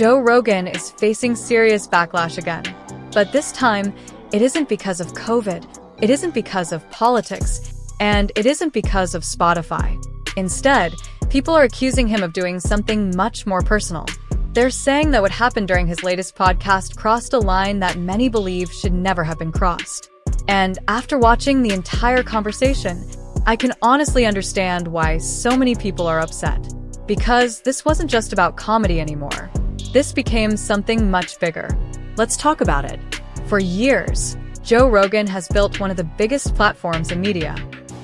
Joe Rogan is facing serious backlash again. But this time, it isn't because of COVID, it isn't because of politics, and it isn't because of Spotify. Instead, people are accusing him of doing something much more personal. They're saying that what happened during his latest podcast crossed a line that many believe should never have been crossed. And after watching the entire conversation, I can honestly understand why so many people are upset. Because this wasn't just about comedy anymore. This became something much bigger. Let's talk about it. For years, Joe Rogan has built one of the biggest platforms in media.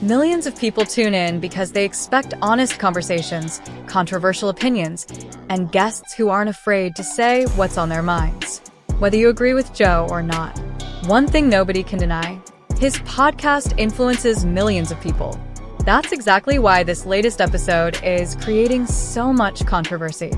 Millions of people tune in because they expect honest conversations, controversial opinions, and guests who aren't afraid to say what's on their minds. Whether you agree with Joe or not, one thing nobody can deny: his podcast influences millions of people. That's exactly why this latest episode is creating so much controversy.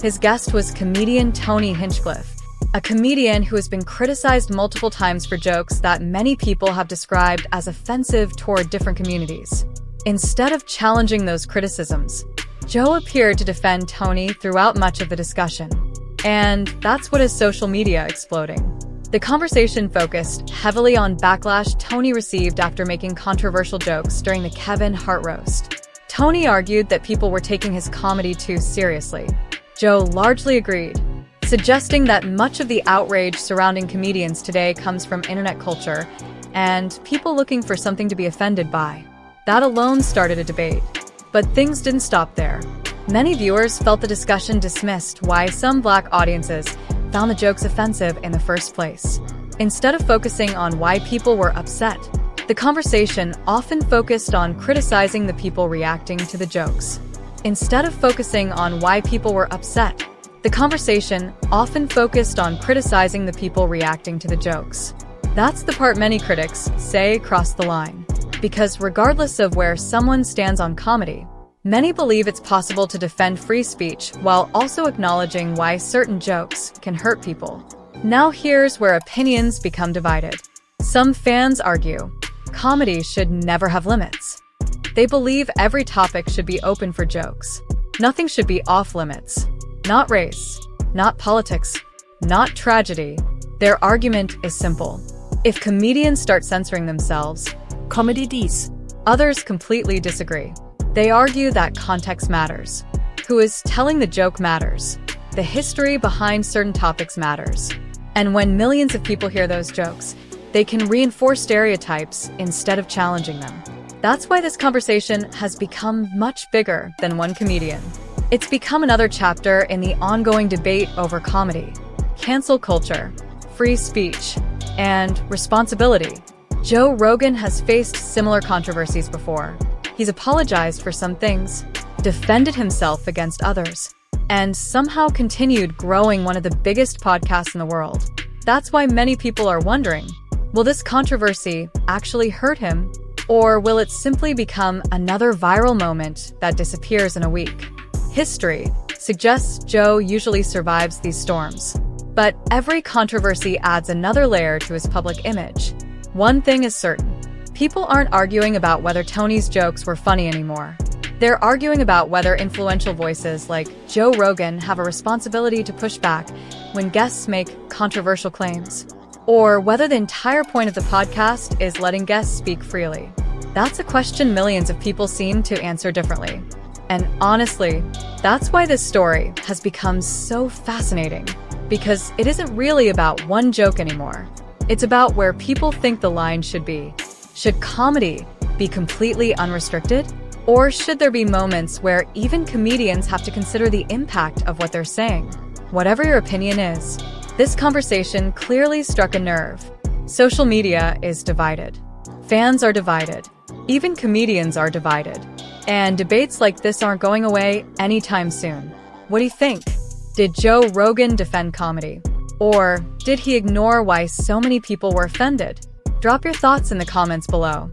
His guest was comedian Tony Hinchcliffe, a comedian who has been criticized multiple times for jokes that many people have described as offensive toward different communities. Instead of challenging those criticisms, Joe appeared to defend Tony throughout much of the discussion. And that's what has social media exploding. The conversation focused heavily on backlash Tony received after making controversial jokes during the Kevin Hart roast. Tony argued that people were taking his comedy too seriously. Joe largely agreed, suggesting that much of the outrage surrounding comedians today comes from internet culture and people looking for something to be offended by. That alone started a debate. But things didn't stop there. Many viewers felt the discussion dismissed why some Black audiences found the jokes offensive in the first place. Instead of focusing on why people were upset, the conversation often focused on criticizing the people reacting to the jokes. Instead of focusing on why people were upset, the conversation often focused on criticizing the people reacting to the jokes. That's the part many critics say crossed the line. Because regardless of where someone stands on comedy, many believe it's possible to defend free speech while also acknowledging why certain jokes can hurt people. Now here's where opinions become divided. Some fans argue comedy should never have limits. They believe every topic should be open for jokes. Nothing should be off limits. Not race, not politics, not tragedy. Their argument is simple. If comedians start censoring themselves, comedy dies. Others completely disagree. They argue that context matters. Who is telling the joke matters. The history behind certain topics matters. And when millions of people hear those jokes, they can reinforce stereotypes instead of challenging them. That's why this conversation has become much bigger than one comedian. It's become another chapter in the ongoing debate over comedy, cancel culture, free speech, and responsibility. Joe Rogan has faced similar controversies before. He's apologized for some things, defended himself against others, and somehow continued growing one of the biggest podcasts in the world. That's why many people are wondering, will this controversy actually hurt him, or will it simply become another viral moment that disappears in a week? History suggests Joe usually survives these storms. But every controversy adds another layer to his public image. One thing is certain. People aren't arguing about whether Tony's jokes were funny anymore. They're arguing about whether influential voices like Joe Rogan have a responsibility to push back when guests make controversial claims, or whether the entire point of the podcast is letting guests speak freely. That's a question millions of people seem to answer differently. And honestly, that's why this story has become so fascinating, because it isn't really about one joke anymore. It's about where people think the line should be. Should comedy be completely unrestricted? Or should there be moments where even comedians have to consider the impact of what they're saying? Whatever your opinion is, this conversation clearly struck a nerve. Social media is divided. Fans are divided. Even comedians are divided. And debates like this aren't going away anytime soon. What do you think? Did Joe Rogan defend comedy? Or did he ignore why so many people were offended? Drop your thoughts in the comments below.